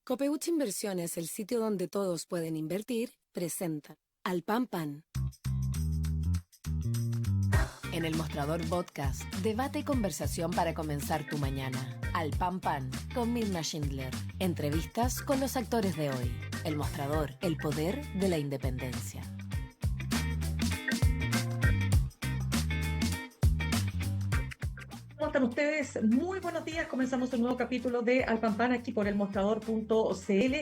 Copeuch Inversiones, el sitio donde todos pueden invertir, presenta Al Pan Pan. En el Mostrador Podcast, debate y conversación para comenzar tu mañana. Al Pan Pan, con Mirna Schindler. Entrevistas con los actores de hoy. El Mostrador, el poder de la independencia. ¿Cómo están ustedes? Muy buenos días. Comenzamos un nuevo capítulo de Al Pan Pan aquí por el mostrador.cl.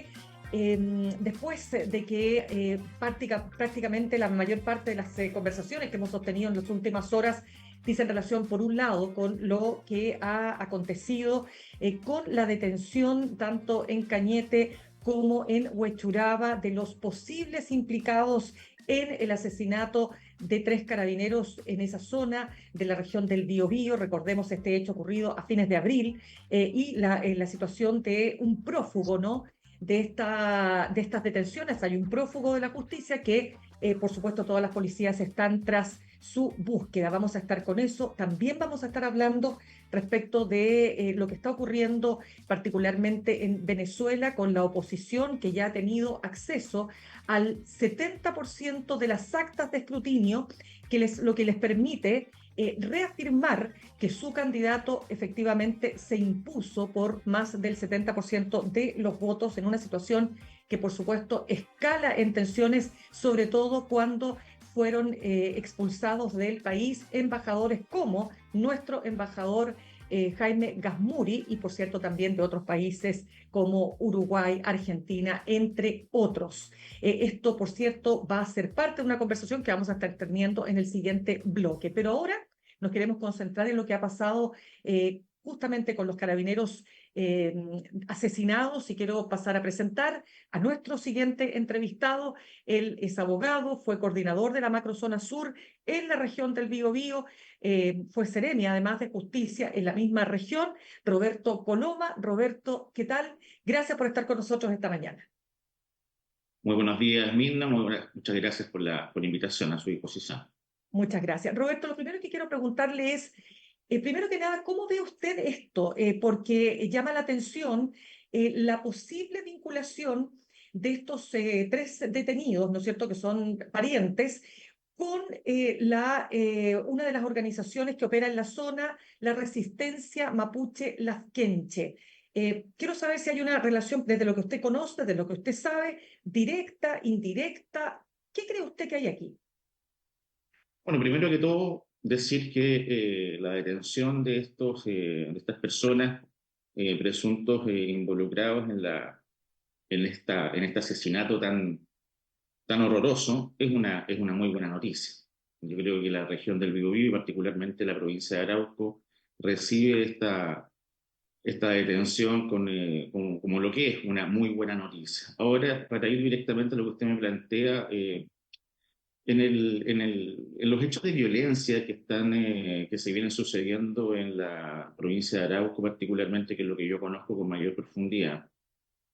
Después de que prácticamente la mayor parte de las conversaciones que hemos sostenido en las últimas horas dicen relación, por un lado, con lo que ha acontecido con la detención tanto en Cañete como en Huechuraba de los posibles implicados en el asesinato de 3 carabineros en esa zona de la región del Biobío. Recordemos este hecho ocurrido a fines de abril y la situación de un prófugo, ¿no?, de estas detenciones. Hay un prófugo de la justicia que, por supuesto, todas las policías están tras su búsqueda. Vamos a estar con eso. También vamos a estar hablando respecto de lo que está ocurriendo particularmente en Venezuela con la oposición, que ya ha tenido acceso al 70% de las actas de escrutinio, lo que les permite reafirmar que su candidato efectivamente se impuso por más del 70% de los votos en una situación que, por supuesto, escala en tensiones, sobre todo cuando fueron expulsados del país embajadores como nuestro embajador Jaime Gazmuri, y por cierto también de otros países como Uruguay, Argentina, entre otros. Esto, por cierto, va a ser parte de una conversación que vamos a estar teniendo en el siguiente bloque. Pero ahora nos queremos concentrar en lo que ha pasado justamente con los carabineros asesinados, y quiero pasar a presentar a nuestro siguiente entrevistado. Él es abogado, fue coordinador de la Macrozona Sur en la región del Biobío, fue seremi además de justicia en la misma región. Roberto Coloma. Roberto, ¿qué tal? Gracias por estar con nosotros esta mañana. Muy buenos días, Mirna. Muchas gracias por la invitación, a su disposición. Muchas gracias. Roberto, lo primero que quiero preguntarle es, primero que nada, ¿cómo ve usted esto? Porque llama la atención la posible vinculación de estos 3 detenidos, ¿no es cierto?, que son parientes, con una de las organizaciones que opera en la zona, la Resistencia Mapuche Lafkenche. Quiero saber si hay una relación, desde lo que usted conoce, desde lo que usted sabe, directa, indirecta. ¿Qué cree usted que hay aquí? Bueno, primero que todo, decir que la detención de estas personas presuntos involucrados en este asesinato tan horroroso es una muy buena noticia. Yo creo que la región del Biobío y particularmente la provincia de Arauco recibe esta detención como lo que es una muy buena noticia. Ahora, para ir directamente a lo que usted me plantea, en los hechos de violencia que se vienen sucediendo en la provincia de Arauco, particularmente, que es lo que yo conozco con mayor profundidad,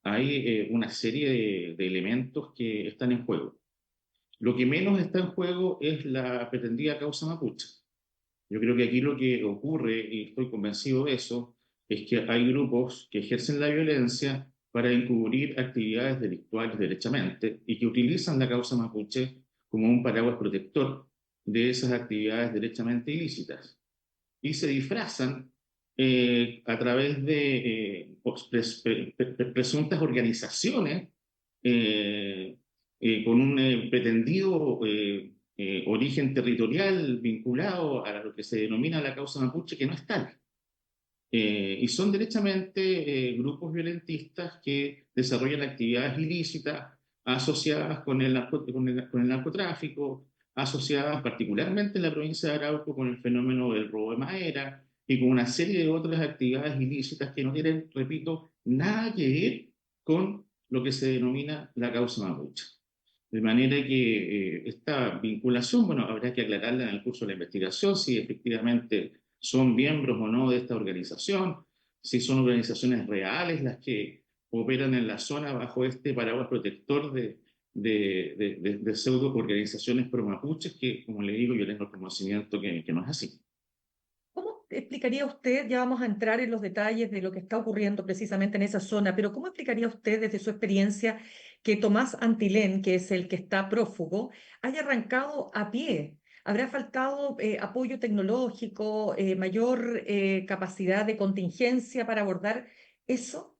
hay una serie de elementos que están en juego. Lo que menos está en juego es la pretendida causa mapuche. Yo creo que aquí lo que ocurre, y estoy convencido de eso, es que hay grupos que ejercen la violencia para encubrir actividades delictuales derechamente y que utilizan la causa mapuche como un paraguas protector de esas actividades derechamente ilícitas. Y se disfrazan a través de presuntas organizaciones con un pretendido origen territorial vinculado a lo que se denomina la causa mapuche, que no es tal. Y son derechamente grupos violentistas que desarrollan actividades ilícitas asociadas con el narcotráfico, asociadas particularmente en la provincia de Arauco con el fenómeno del robo de madera y con una serie de otras actividades ilícitas que no tienen, repito, nada que ver con lo que se denomina la causa mapuche. De manera que esta vinculación, bueno, habrá que aclararla en el curso de la investigación, si efectivamente son miembros o no de esta organización, si son organizaciones reales las que operan en la zona bajo este paraguas protector de pseudo organizaciones pro mapuches, que, como le digo, yo tengo el conocimiento que no es así. explicaría usted, ya vamos a entrar en los detalles de lo que está ocurriendo precisamente en esa zona, pero ¿cómo explicaría usted desde su experiencia que Tomás Antilén, que es el que está prófugo, haya arrancado a pie? ¿Habrá faltado apoyo tecnológico, mayor capacidad de contingencia para abordar eso?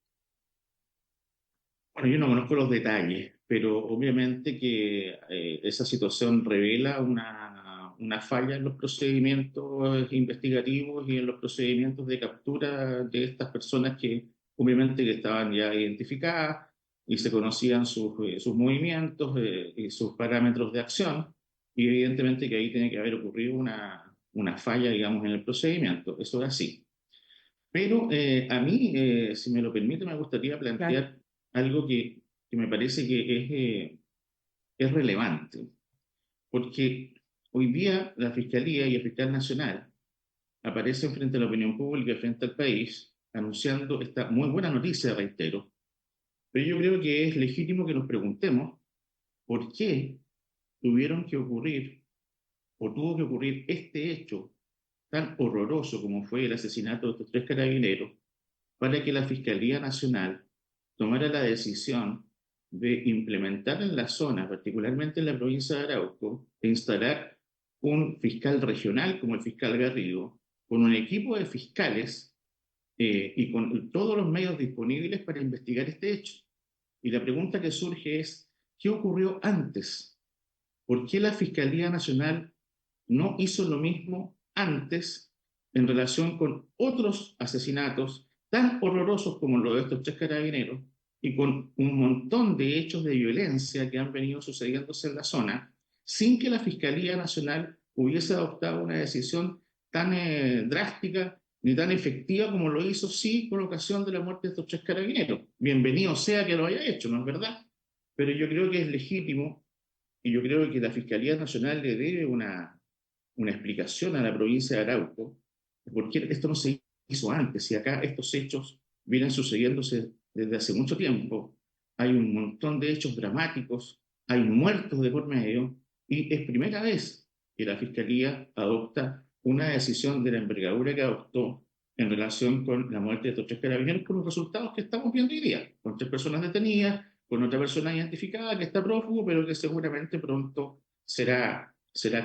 Bueno, yo no conozco los detalles, pero obviamente que esa situación revela una falla en los procedimientos investigativos y en los procedimientos de captura de estas personas que obviamente que estaban ya identificadas y se conocían sus movimientos y sus parámetros de acción, y evidentemente que ahí tiene que haber ocurrido una falla, digamos, en el procedimiento. Eso es así. Pero a mí, si me lo permite, me gustaría Claro. plantear algo que me parece que es relevante, porque hoy día la Fiscalía y el Fiscal Nacional aparecen frente a la opinión pública, frente al país, anunciando esta muy buena noticia, reitero, pero yo creo que es legítimo que nos preguntemos por qué tuvieron que ocurrir o tuvo que ocurrir este hecho tan horroroso como fue el asesinato de estos tres carabineros para que la Fiscalía Nacional tomara la decisión de implementar en la zona, particularmente en la provincia de Arauco, de instalar un fiscal regional como el fiscal Garrido, con un equipo de fiscales y con todos los medios disponibles para investigar este hecho. Y la pregunta que surge es, ¿qué ocurrió antes? ¿Por qué la Fiscalía Nacional no hizo lo mismo antes en relación con otros asesinatos tan horrorosos como los de estos tres carabineros y con un montón de hechos de violencia que han venido sucediéndose en la zona, sin que la Fiscalía Nacional hubiese adoptado una decisión tan drástica ni tan efectiva como lo hizo sí con ocasión de la muerte de estos tres carabineros? Bienvenido sea que lo haya hecho, ¿no es verdad? Pero yo creo que es legítimo y yo creo que la Fiscalía Nacional le debe una explicación a la provincia de Arauco de por qué esto no se hizo antes. Y acá estos hechos vienen sucediéndose desde hace mucho tiempo. Hay un montón de hechos dramáticos, hay muertos de por medio, y es primera vez que la Fiscalía adopta una decisión de la envergadura que adoptó en relación con la muerte de estos tres carabineros, con los resultados que estamos viendo hoy día, con tres personas detenidas, con otra persona identificada que está prófugo, pero que seguramente pronto será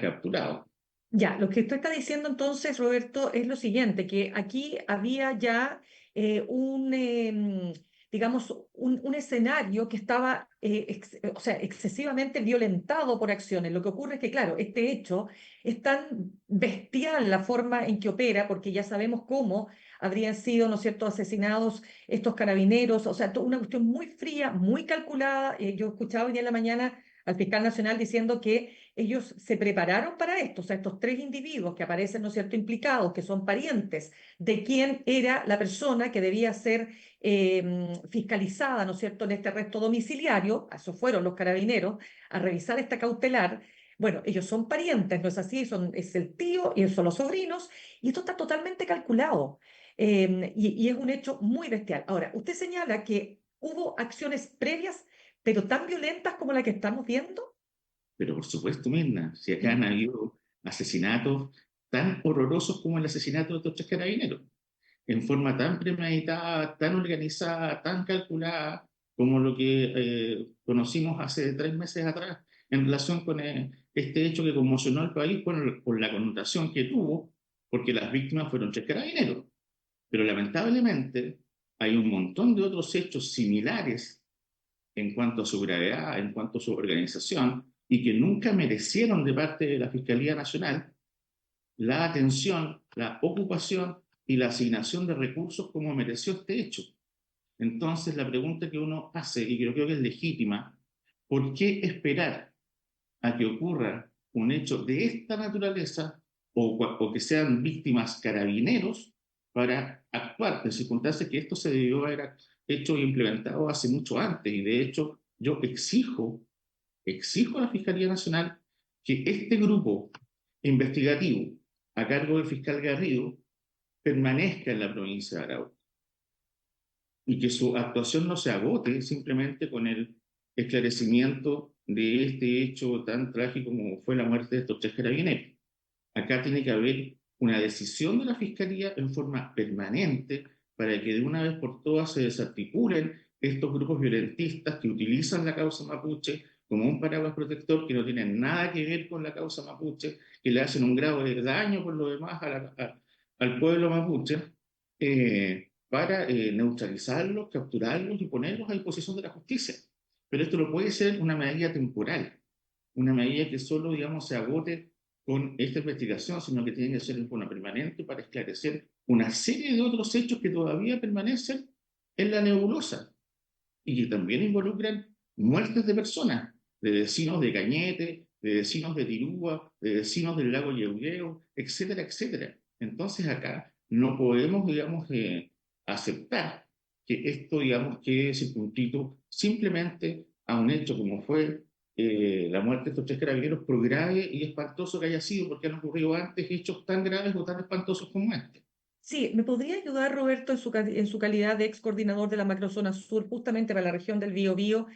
capturado. Ya, lo que usted está diciendo entonces, Roberto, es lo siguiente, que aquí había ya digamos, un escenario que estaba o sea, excesivamente violentado por acciones. Lo que ocurre es que, claro, este hecho es tan bestial la forma en que opera, porque ya sabemos cómo habrían sido, ¿no es cierto?, asesinados estos carabineros, o sea, una cuestión muy fría, muy calculada. Yo escuchaba hoy día en la mañana al fiscal nacional diciendo que ellos se prepararon para esto, o sea, estos tres individuos que aparecen, ¿no es cierto?, implicados, que son parientes de quién era la persona que debía ser fiscalizada, ¿no es cierto?, en este arresto domiciliario, a eso fueron los carabineros, a revisar esta cautelar. Bueno, ellos son parientes, ¿no es así? Es el tío y son los sobrinos, y esto está totalmente calculado. Y es un hecho muy bestial. Ahora, usted señala que hubo acciones previas, pero tan violentas como la que estamos viendo. Pero por supuesto, Mirna, si acá han habido asesinatos tan horrorosos como el asesinato de estos tres carabineros, en forma tan premeditada, tan organizada, tan calculada, como lo que conocimos hace 3 meses atrás, en relación con este hecho que conmocionó al país por la connotación que tuvo, porque las víctimas fueron tres carabineros. Pero lamentablemente hay un montón de otros hechos similares en cuanto a su gravedad, en cuanto a su organización, y que nunca merecieron de parte de la Fiscalía Nacional la atención, la ocupación y la asignación de recursos como mereció este hecho. Entonces, la pregunta que uno hace, y creo que es legítima, ¿por qué esperar a que ocurra un hecho de esta naturaleza o que sean víctimas carabineros para actuar en circunstancias que esto se debió haber hecho e implementado hace mucho antes? Y de hecho, yo exijo a la Fiscalía Nacional que este grupo investigativo a cargo del fiscal Garrido permanezca en la provincia de Arauco y que su actuación no se agote simplemente con el esclarecimiento de este hecho tan trágico como fue la muerte de estos tres carabineros. Acá tiene que haber una decisión de la Fiscalía en forma permanente para que de una vez por todas se desarticulen estos grupos violentistas que utilizan la causa mapuche como un paraguas protector que no tienen nada que ver con la causa mapuche, que le hacen un grado de daño por lo demás al pueblo mapuche, para neutralizarlos, capturarlos y ponerlos a disposición de la justicia. Pero esto no puede ser una medida temporal, una medida que solo, digamos, se agote con esta investigación, sino que tiene que ser en forma permanente para esclarecer una serie de otros hechos que todavía permanecen en la nebulosa y que también involucran muertes de personas, de vecinos de Cañete, de vecinos de Tirúa, de vecinos del lago Yeuyeo, etcétera, etcétera. Entonces acá no podemos, digamos, aceptar que esto, digamos, quede circunscrito simplemente a un hecho como fue la muerte de estos 3 carabineros, por grave y espantoso que haya sido, porque han ocurrido antes hechos tan graves o tan espantosos como este. Sí, ¿me podría ayudar, Roberto, en su calidad de ex coordinador de la Macrozona Sur, justamente para la región del Biobío?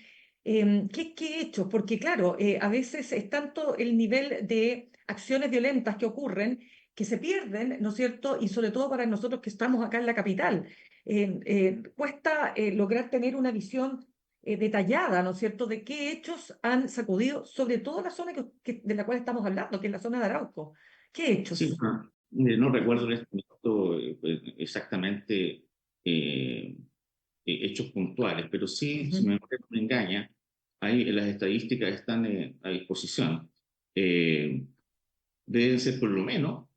¿Qué hechos? Porque, claro, a veces es tanto el nivel de acciones violentas que ocurren que se pierden, ¿no es cierto? Y sobre todo para nosotros que estamos acá en la capital. Cuesta lograr tener una visión detallada, ¿no es cierto?, de qué hechos han sacudido, sobre todo la zona de la cual estamos hablando, que es la zona de Arauco. ¿Qué Sí, hechos? no recuerdo en este momento exactamente hechos puntuales, pero sí, si Ujú. mi memoria no me engaña, ahí las estadísticas están a disposición. Eh, Deben ser por lo menos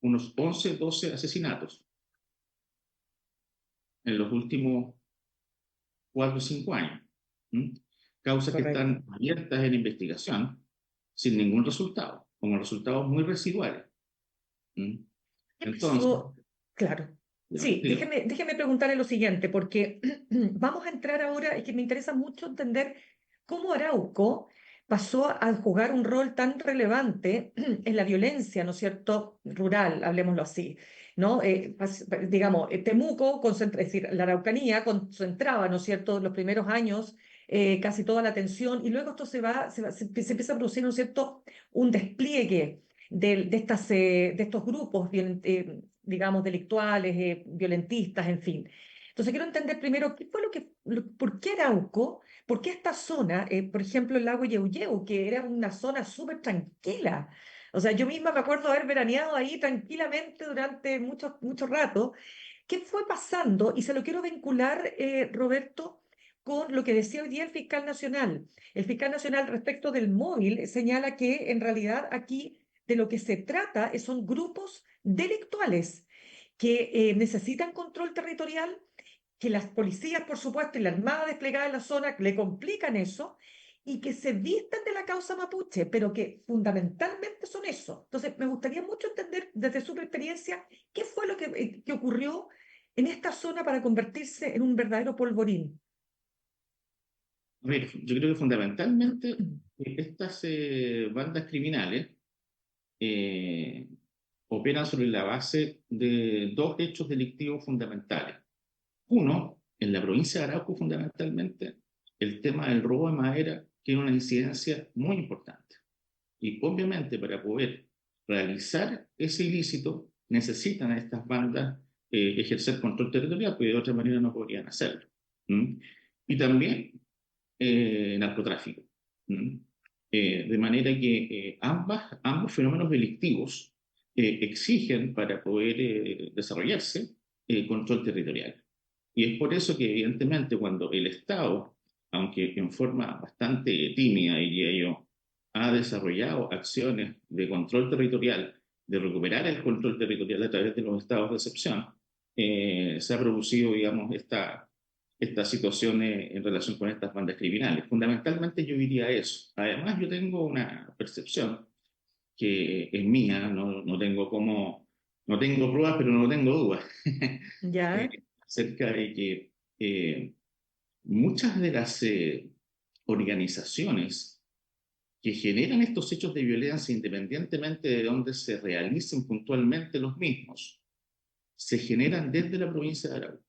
unos 11, 12 asesinatos en los últimos 4 o 5 años. ¿Mm? Causas que Correcto. están abiertas en investigación sin ningún resultado, como resultados muy residuales. ¿Mm? ¿Qué Entonces, pasó? Claro. dígame, Sí, dígame. déjeme preguntarle lo siguiente, porque vamos a entrar ahora y que me interesa mucho entender cómo Arauco pasó a jugar un rol tan relevante en la violencia, ¿no es cierto?, rural, hablemoslo así, ¿no? Digamos, Temuco, es decir, la Araucanía concentraba, ¿no es cierto?, en los primeros años casi toda la atención y luego esto se empieza a producir, ¿no es cierto?, un despliegue de estos grupos, digamos, delictuales, violentistas, en fin. Entonces quiero entender primero qué fue por qué Arauco, por qué esta zona, por ejemplo, el lago Yeuyeu, que era una zona súper tranquila. O sea, yo misma me acuerdo haber veraneado ahí tranquilamente durante mucho rato. ¿Qué fue pasando? Y se lo quiero vincular, Roberto, con lo que decía hoy día el fiscal nacional. El fiscal nacional respecto del móvil señala que en realidad aquí de lo que se trata son grupos delictuales que necesitan control territorial, que las policías, por supuesto, y la armada desplegada en la zona le complican eso, y que se visten de la causa mapuche, pero que fundamentalmente son eso. Entonces, me gustaría mucho entender desde su experiencia qué fue lo que ocurrió en esta zona para convertirse en un verdadero polvorín. A ver, yo creo que fundamentalmente estas bandas criminales eh, operan sobre la base de 2 hechos delictivos fundamentales. Uno, en la provincia de Arauco, fundamentalmente, el tema del robo de madera tiene una incidencia muy importante. Y obviamente para poder realizar ese ilícito necesitan a estas bandas ejercer control territorial, porque de otra manera no podrían hacerlo. ¿Mm? Y también narcotráfico. ¿Mm? De manera que ambos fenómenos delictivos exigen para poder desarrollarse control territorial. Y es por eso que evidentemente cuando el Estado, aunque en forma bastante tímida, diría yo, ha desarrollado acciones de control territorial, de recuperar el control territorial a través de los estados de excepción, se ha producido, digamos, esta situación en relación con estas bandas criminales. Fundamentalmente yo diría eso. Además, yo tengo una percepción que es mía, no tengo pruebas, pero no tengo dudas, ¿Ya? acerca de que muchas de las organizaciones que generan estos hechos de violencia, independientemente de dónde se realicen puntualmente los mismos, se generan desde la provincia de Arauco.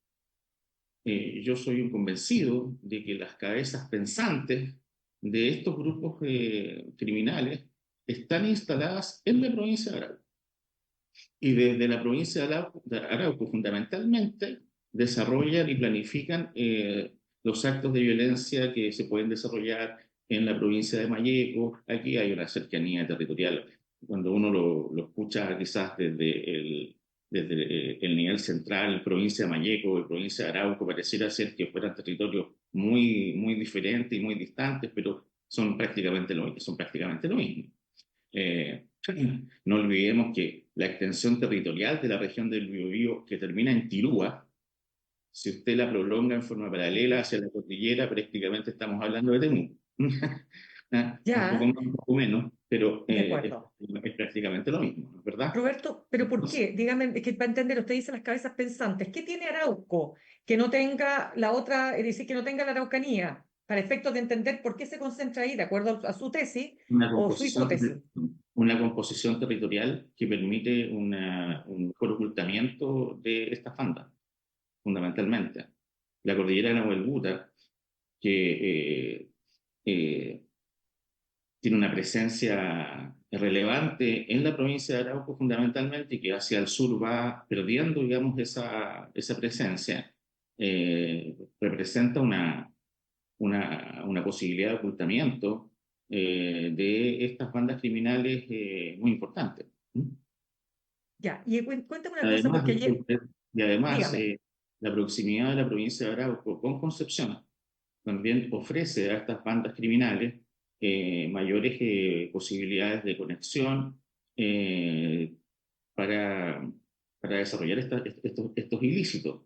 Yo soy un convencido de que las cabezas pensantes de estos grupos criminales están instaladas en la provincia de Arauco. Y desde la provincia de Arauco fundamentalmente desarrollan y planifican los actos de violencia que se pueden desarrollar en la provincia de Malleco. Aquí hay una cercanía territorial. Cuando uno lo escucha quizás desde el nivel central, provincia de Malleco y provincia de Arauco, pareciera ser que fueran territorios muy, muy diferentes y muy distantes, pero son prácticamente lo mismo. Eh, no olvidemos que la extensión territorial de la región del Biobío, que termina en Tirúa, si usted la prolonga en forma paralela hacia la cordillera, prácticamente estamos hablando de Temuco. Un poco Ya, más, un poco menos, pero de acuerdo. es prácticamente lo mismo, ¿no es verdad? Roberto, ¿pero por Entonces, qué? Dígame, es que para entender, usted dice las cabezas pensantes. ¿Qué tiene Arauco que no tenga la otra, es decir, que no tenga la Araucanía? Para efectos de entender por qué se concentra ahí, de acuerdo a su tesis una o su composición, hipótesis. una composición territorial que permite un mejor ocultamiento de estas bandas, fundamentalmente. La cordillera de Nahuelbuta, que eh, tiene una presencia relevante en la provincia de Arauco fundamentalmente y que hacia el sur va perdiendo, digamos, esa presencia, representa una posibilidad de ocultamiento de estas bandas criminales muy importantes. ¿Mm? Ya, y cuéntame una cosa, Además, porque ayer, disculpe, y además dígame, la proximidad de la provincia de Arauco con Concepción también ofrece a estas bandas criminales mayores posibilidades de conexión eh, para, para desarrollar estos ilícitos.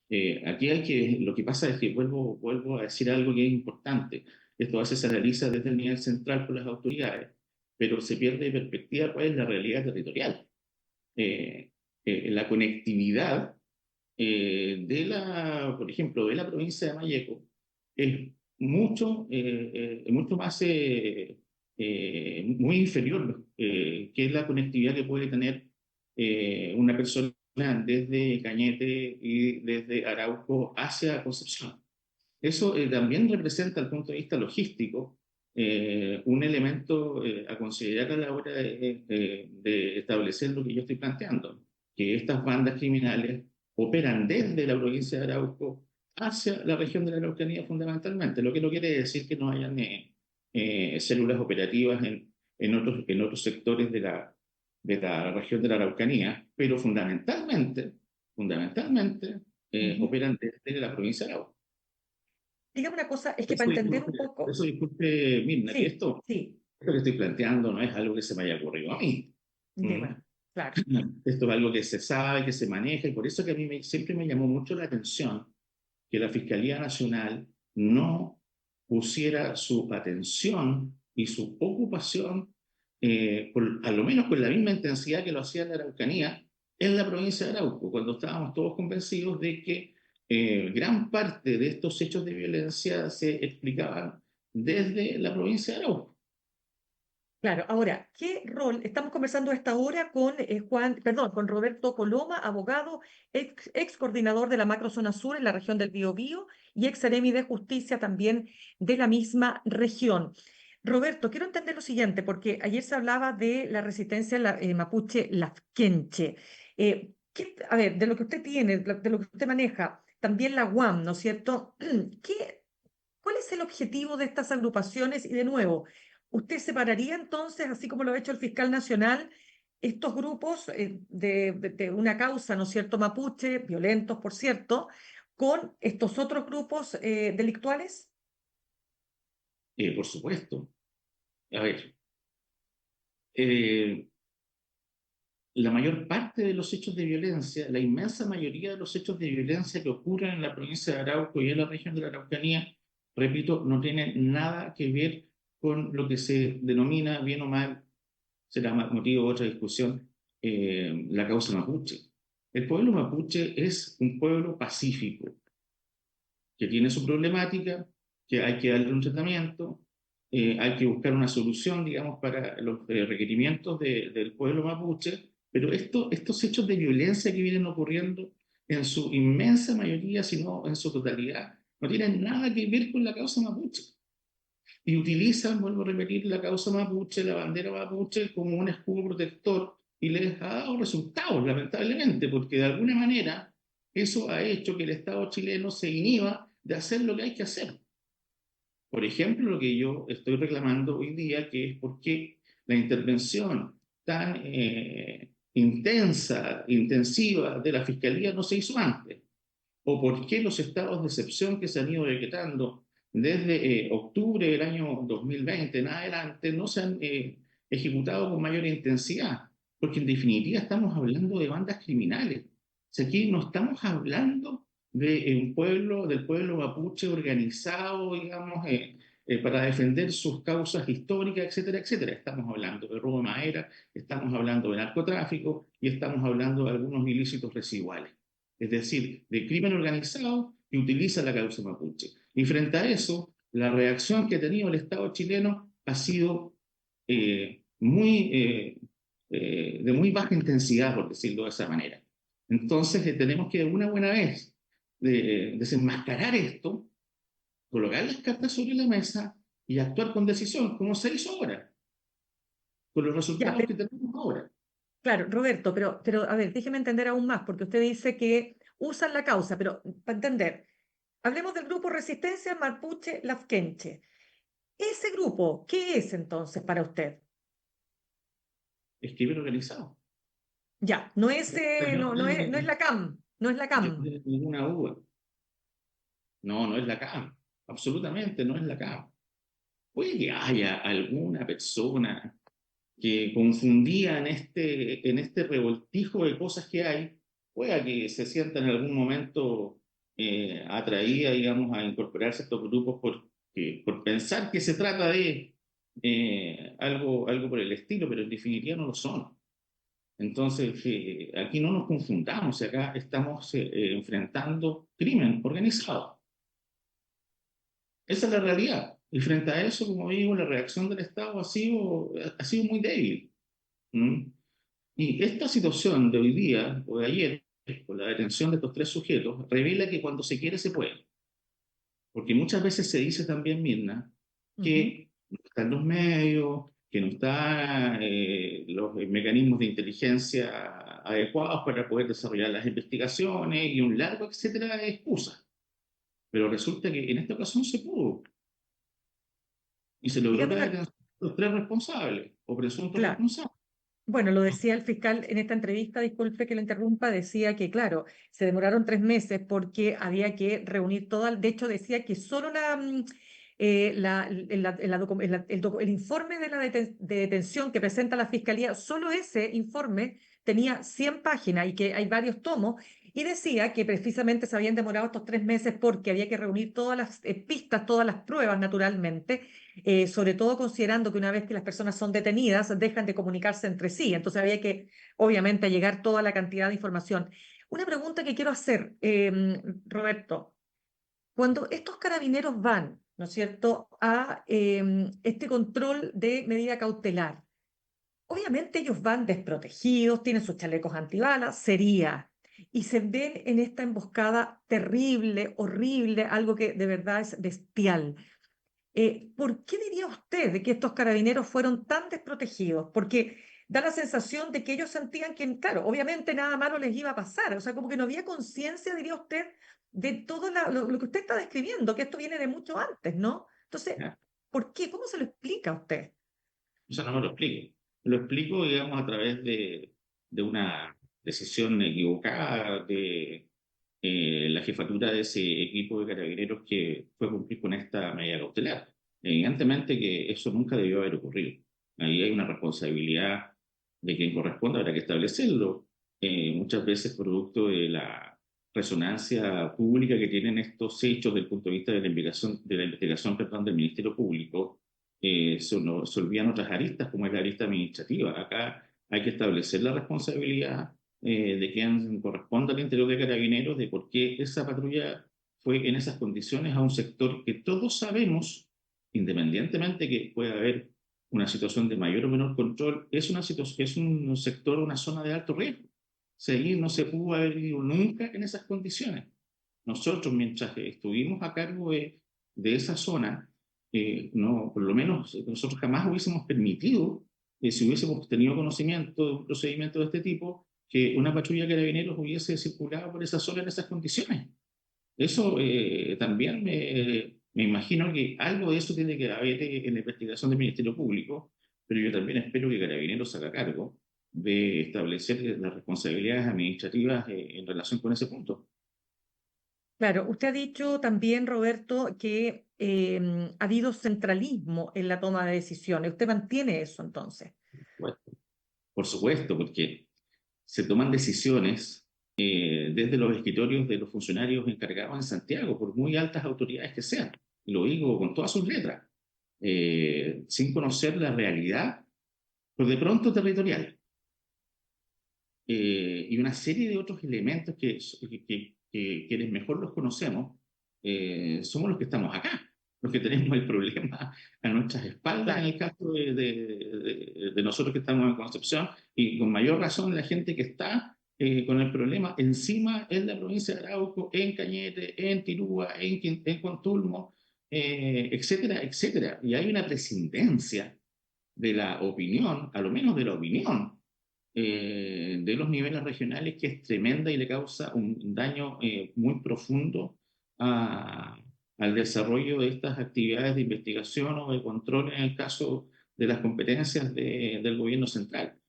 Lo que pasa es que vuelvo a decir algo que es importante. Esto a veces se analiza desde el nivel central por las autoridades, pero se pierde de perspectiva cuál es la realidad territorial. Eh, la conectividad por ejemplo, de la provincia de Malleco es mucho más, muy inferior que la conectividad que puede tener una persona desde Cañete y desde Arauco hacia Concepción. Eso también representa, desde el punto de vista logístico, un elemento a considerar a la hora de establecer lo que yo estoy planteando, que estas bandas criminales operan desde la provincia de Arauco hacia la región de la Araucanía fundamentalmente, lo que no quiere decir que no hayan células operativas en otros sectores de la región de la Araucanía, pero fundamentalmente ujú. operan desde la provincia de Arauco. Dígame una cosa, es que para Eso entender un disculpe, poco, eso disculpe, Mirna, que sí, esto, sí, esto que estoy planteando no es algo que se me haya ocurrido a mí. ¿Mm? dígame, claro. Esto es algo que se sabe, que se maneja, y por eso que a mí siempre me llamó mucho la atención que la Fiscalía Nacional no pusiera su atención y su ocupación, a lo menos con la misma intensidad que lo hacía la Araucanía, en la provincia de Arauco, cuando estábamos todos convencidos de que gran parte de estos hechos de violencia se explicaban desde la provincia de Arauco. Claro, ahora, ¿qué rol? Estamos conversando a esta hora con con Roberto Coloma, abogado, ex coordinador de la Macrozona Sur en la región del Biobío y ex seremi de justicia también de la misma región. Roberto, quiero entender lo siguiente, porque ayer se hablaba de la resistencia mapuche lafkenche. A ver, de lo que usted tiene, de lo que usted maneja, también la UAM, ¿no es cierto? ¿Cuál es el objetivo de estas agrupaciones? Y de nuevo, ¿usted separaría entonces, así como lo ha hecho el fiscal nacional, estos grupos de una causa, ¿no es cierto?, mapuche, violentos, por cierto, con estos otros grupos delictuales? Por supuesto. A ver, eh, la mayor parte de los hechos de violencia, la inmensa mayoría de los hechos de violencia que ocurren en la provincia de Arauco y en la región de la Araucanía, repito, no tienen nada que ver con lo que se denomina, bien o mal, será motivo de otra discusión, la causa mapuche. El pueblo mapuche es un pueblo pacífico, que tiene su problemática, que hay que darle un tratamiento, hay que buscar una solución, digamos, para los requerimientos del pueblo mapuche, pero estos hechos de violencia que vienen ocurriendo en su inmensa mayoría, si no en su totalidad, no tienen nada que ver con la causa mapuche. Y utilizan, vuelvo a repetir, la causa mapuche, la bandera mapuche, como un escudo protector y les ha dado resultados, lamentablemente, porque de alguna manera eso ha hecho que el Estado chileno se inhiba de hacer lo que hay que hacer. Por ejemplo, lo que yo estoy reclamando hoy día, que es por qué la intervención tan intensiva de la Fiscalía no se hizo antes, o por qué los estados de excepción que se han ido decretando desde octubre del año 2020 en adelante no se han ejecutado con mayor intensidad, porque en definitiva estamos hablando de bandas criminales. O sea, aquí no estamos hablando de un pueblo, del pueblo mapuche organizado, digamos, para defender sus causas históricas, etcétera, etcétera. Estamos hablando de robo de madera, estamos hablando de narcotráfico y estamos hablando de algunos ilícitos residuales. Es decir, de crimen organizado que utiliza la causa mapuche. Y frente a eso, la reacción que ha tenido el Estado chileno ha sido de muy baja intensidad, por decirlo de esa manera. Entonces, tenemos que de una buena vez desenmascarar esto, colocar las cartas sobre la mesa y actuar con decisión, como se hizo ahora, con los Ya, resultados que tenemos ahora. claro, Roberto, pero a ver, déjeme entender aún más, porque usted dice que usan la causa, pero para entender, hablemos del grupo Resistencia Mapuche Lafkenche. Ese grupo, ¿qué es entonces para usted? Es crimen organizado. Ya, no es, No, no es la CAM, no es la yo no CAM. tengo ninguna duda. No, no es la CAM. Absolutamente no es la CAM. Puede que haya alguna persona que confundía en este revoltijo de cosas que hay, pueda que se sienta en algún momento atraída, digamos, a incorporarse a estos grupos por pensar que se trata de algo por el estilo, pero en definitiva no lo son. Entonces, aquí no nos confundamos, acá estamos enfrentando crimen organizado. Esa es la realidad. Y frente a eso, como digo, la reacción del Estado ha sido muy débil. ¿Mm? Y esta situación de hoy día, o de ayer, con la detención de estos tres sujetos, revela que cuando se quiere se puede. Porque muchas veces se dice también, Mirna, Ujú. que no están los medios, que no están los mecanismos de inteligencia adecuados para poder desarrollar las investigaciones y un largo etcétera de excusas. Pero resulta que en esta ocasión se pudo y se logró Dígame la una, detención de los tres responsables o presuntos claro. responsables. Bueno, lo decía el fiscal en esta entrevista, disculpe que lo interrumpa, decía que, claro, se demoraron 3 meses porque había que reunir toda, de hecho decía que solo el informe de de detención que presenta la fiscalía, solo ese informe tenía 100 páginas y que hay varios tomos, y decía que precisamente se habían demorado estos 3 meses porque había que reunir todas las pistas, todas las pruebas, naturalmente, sobre todo considerando que una vez que las personas son detenidas, dejan de comunicarse entre sí. Entonces había que, obviamente, llegar toda la cantidad de información. Una pregunta que quiero hacer, Roberto, cuando estos carabineros van, ¿no es cierto?, a este control de medida cautelar, obviamente ellos van desprotegidos, tienen sus chalecos antibalas, sería, y se ven en esta emboscada terrible, horrible, algo que de verdad es bestial. ¿Por qué diría usted de que estos carabineros fueron tan desprotegidos? Porque da la sensación de que ellos sentían que, claro, obviamente nada malo les iba a pasar, o sea, como que no había conciencia, diría usted, de todo lo que usted está describiendo, que esto viene de mucho antes, ¿no? Entonces, ¿Ya? ¿por qué? ¿Cómo se lo explica a usted? Eso no me lo explico. Lo explico, digamos, a través de una decisión equivocada de la jefatura de ese equipo de carabineros que fue a cumplir con esta medida cautelar. Evidentemente que eso nunca debió haber ocurrido. Ahí hay una responsabilidad de quien corresponde, habrá que establecerlo. Muchas veces producto de la resonancia pública que tienen estos hechos desde el punto de vista de la investigación perdón, del Ministerio Público, se olvidan otras aristas, como es la arista administrativa. Acá hay que establecer la responsabilidad de quien corresponde al interior de Carabineros, de por qué esa patrulla fue en esas condiciones a un sector que todos sabemos, independientemente que pueda haber una situación de mayor o menor control, es una situación, es un sector, una zona de alto riesgo. Seguir no se pudo haber ido nunca en esas condiciones. Nosotros, mientras estuvimos a cargo de esa zona, no, por lo menos nosotros jamás hubiésemos permitido si hubiésemos tenido conocimiento de un procedimiento de este tipo, que una patrulla de carabineros hubiese circulado por esa zona en esas condiciones. Eso también me imagino que algo de eso tiene que haber en la investigación del Ministerio Público, pero yo también espero que Carabineros se haga cargo de establecer las responsabilidades administrativas en relación con ese punto. Claro, usted ha dicho también, Roberto, que ha habido centralismo en la toma de decisiones. ¿Usted mantiene eso entonces? Bueno, por supuesto, porque se toman decisiones desde los escritorios de los funcionarios encargados en Santiago, por muy altas autoridades que sean. Y lo digo con todas sus letras, sin conocer la realidad, pues de pronto territorial. Y una serie de otros elementos que quienes mejor los conocemos, somos los que estamos acá, los que tenemos el problema a nuestras espaldas en el caso de nosotros que estamos en Concepción, y con mayor razón la gente que está con el problema encima en la provincia de Arauco, en Cañete, en Tirúa, en Contulmo, etcétera, etcétera. Y hay una prescindencia de la opinión, a lo menos de la opinión, de los niveles regionales, que es tremenda y le causa un daño muy profundo al desarrollo de estas actividades de investigación o de control en el caso de las competencias del gobierno central.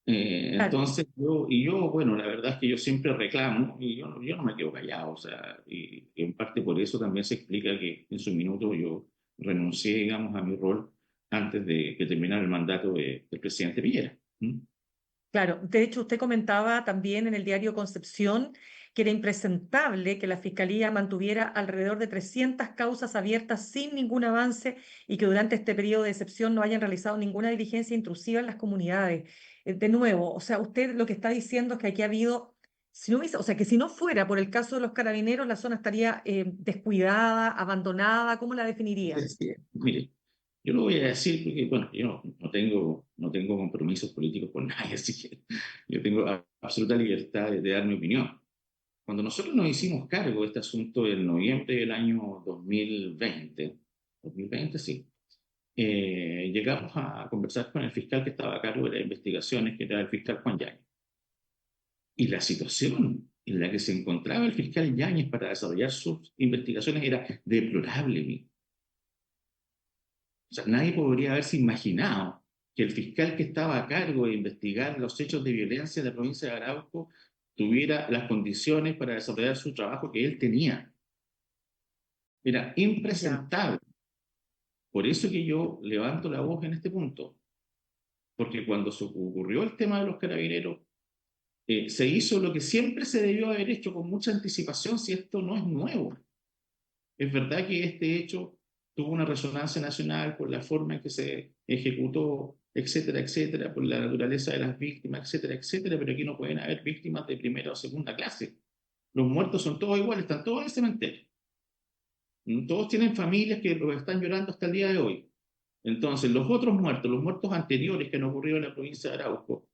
Claro. Entonces, bueno, la verdad es que yo siempre reclamo y yo no me quedo callado, o sea, y en parte por eso también se explica que en su minuto yo renuncié, digamos, a mi rol antes de que terminara el mandato del presidente Piñera. ¿Mm? Claro, de hecho usted comentaba también en el diario Concepción que era impresentable que la Fiscalía mantuviera alrededor de 300 causas abiertas sin ningún avance y que durante este periodo de excepción no hayan realizado ninguna diligencia intrusiva en las comunidades. De nuevo, o sea, usted lo que está diciendo es que aquí ha habido, si no o sea, que si no fuera por el caso de los carabineros, la zona estaría descuidada, abandonada, ¿cómo la definiría? Sí, mire, yo lo voy a decir porque, bueno, yo no tengo compromisos políticos con nadie, así que yo tengo absoluta libertad de dar mi opinión. Cuando nosotros nos hicimos cargo de este asunto en noviembre del año 2020, sí, llegamos a conversar con el fiscal que estaba a cargo de las investigaciones, que era el fiscal Juan Yáñez. Y la situación en la que se encontraba el fiscal Yáñez para desarrollar sus investigaciones era deplorable. O sea, nadie podría haberse imaginado que el fiscal que estaba a cargo de investigar los hechos de violencia en la provincia de Arauco tuviera las condiciones para desarrollar su trabajo que él tenía. Era Ya. impresentable. Por eso que yo levanto la voz en este punto, porque cuando se ocurrió el tema de los carabineros, se hizo lo que siempre se debió haber hecho con mucha anticipación, si esto no es nuevo. Es verdad que este hecho tuvo una resonancia nacional por la forma en que se ejecutó, etcétera, etcétera, por la naturaleza de las víctimas, etcétera, etcétera, pero aquí no pueden haber víctimas de primera o segunda clase. Los muertos son todos iguales, están todos en el cementerio. Todos tienen familias que los están llorando hasta el día de hoy. Entonces, los otros muertos, los muertos anteriores que han ocurrido en la provincia de Arauco,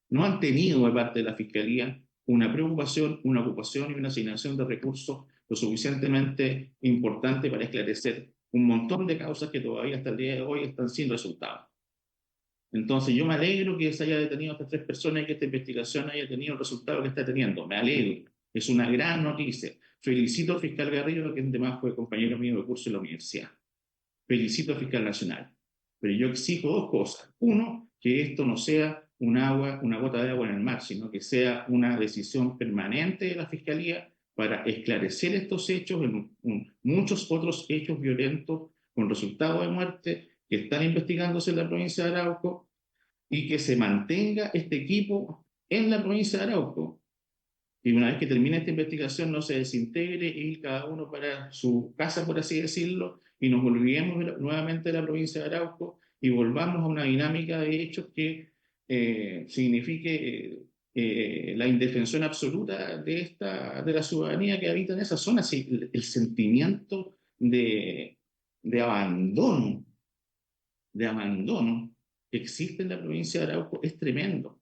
no han tenido de parte de la Fiscalía una preocupación, una ocupación y una asignación de recursos lo suficientemente importante para esclarecer un montón de causas que todavía hasta el día de hoy están sin resultados. Entonces, yo me alegro que se haya detenido a estas 3 personas y que esta investigación haya tenido el resultado que está teniendo. Me alegro. Es una gran noticia. Felicito al fiscal Garrido, que además fue compañero mío de curso en la universidad. Felicito al fiscal nacional. Pero yo exijo 2 cosas. Uno, que esto no sea una gota de agua en el mar, sino que sea una decisión permanente de la Fiscalía para esclarecer estos hechos, muchos otros hechos violentos con resultado de muerte que están investigándose en la provincia de Arauco, y que se mantenga este equipo en la provincia de Arauco. Y una vez que termine esta investigación no se desintegre y cada uno para su casa, por así decirlo, y nos olvidemos nuevamente de la provincia de Arauco y volvamos a una dinámica de hechos que signifique la indefensión absoluta de la ciudadanía que habita en esa zona. Sí, el sentimiento de abandono, que existe en la provincia de Arauco es tremendo.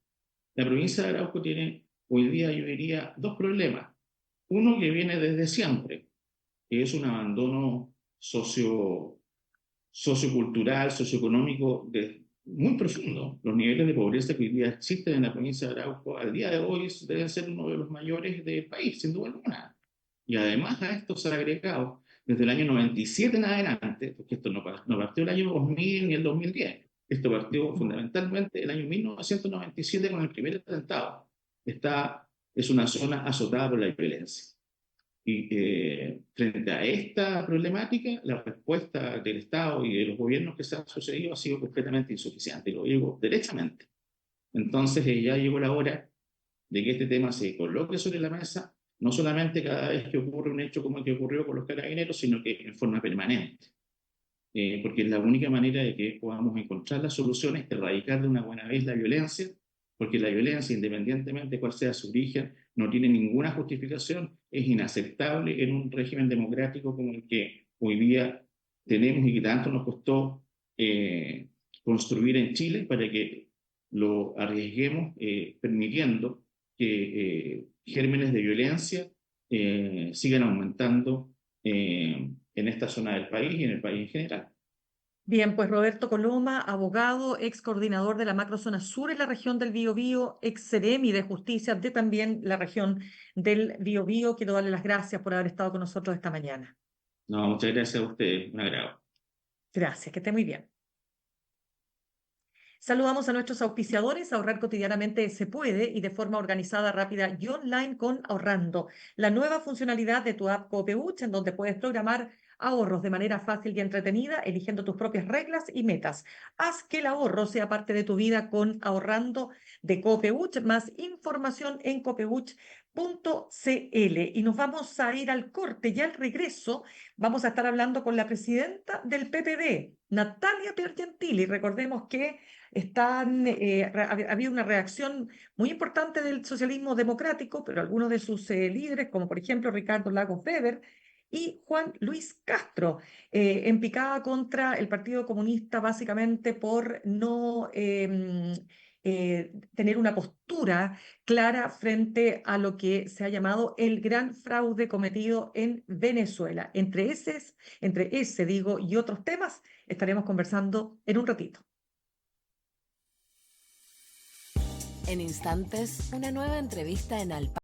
La provincia de Arauco tiene hoy día, yo diría, 2 problemas. Uno que viene desde siempre, que es un abandono sociocultural, socioeconómico muy profundo. Los niveles de pobreza que hoy día existen en la provincia de Arauco al día de hoy deben ser uno de los mayores del país, sin duda alguna. Y además a esto se ha agregado desde el año 97 en adelante, porque esto no partió el año 2000 ni el 2010, esto partió fundamentalmente el año 1997 con el primer atentado. Es una zona azotada por la violencia. Y frente a esta problemática, la respuesta del Estado y de los gobiernos que se han sucedido ha sido completamente insuficiente, y lo digo derechamente. Entonces ya llegó la hora de que este tema se coloque sobre la mesa, no solamente cada vez que ocurre un hecho como el que ocurrió con los carabineros, sino que en forma permanente. Porque es la única manera de que podamos encontrar las soluciones, erradicar de una buena vez la violencia, porque la violencia, independientemente de cuál sea su origen, no tiene ninguna justificación, es inaceptable en un régimen democrático como el que hoy día tenemos y que tanto nos costó construir en Chile para que lo arriesguemos permitiendo que gérmenes de violencia sigan aumentando en esta zona del país y en el país en general. Bien, pues Roberto Coloma, abogado, ex coordinador de la macrozona sur en la región del Biobío, ex Seremi de Justicia de también la región del Biobío. Quiero darle las gracias por haber estado con nosotros esta mañana. No, muchas gracias a ustedes, un agrado. Gracias, que esté muy bien. Saludamos a nuestros auspiciadores. Ahorrar cotidianamente se puede y de forma organizada, rápida y online con Ahorrando, la nueva funcionalidad de tu app Copeuch, en donde puedes programar ahorros de manera fácil y entretenida, eligiendo tus propias reglas y metas. Haz que el ahorro sea parte de tu vida con Ahorrando de Copeuch. Más información en copeuch.cl. Y nos vamos a ir al corte y al regreso vamos a estar hablando con la presidenta del PPD, Natalia Piergentili. Recordemos que ha habido una reacción muy importante del socialismo democrático, pero algunos de sus líderes, como por ejemplo Ricardo Lagos Weber y Juan Luis Castro, en picada contra el Partido Comunista, básicamente por no tener una postura clara frente a lo que se ha llamado el gran fraude cometido en Venezuela. Entre ese digo, y otros temas, estaremos conversando en un ratito. En instantes, una nueva entrevista en Alpa.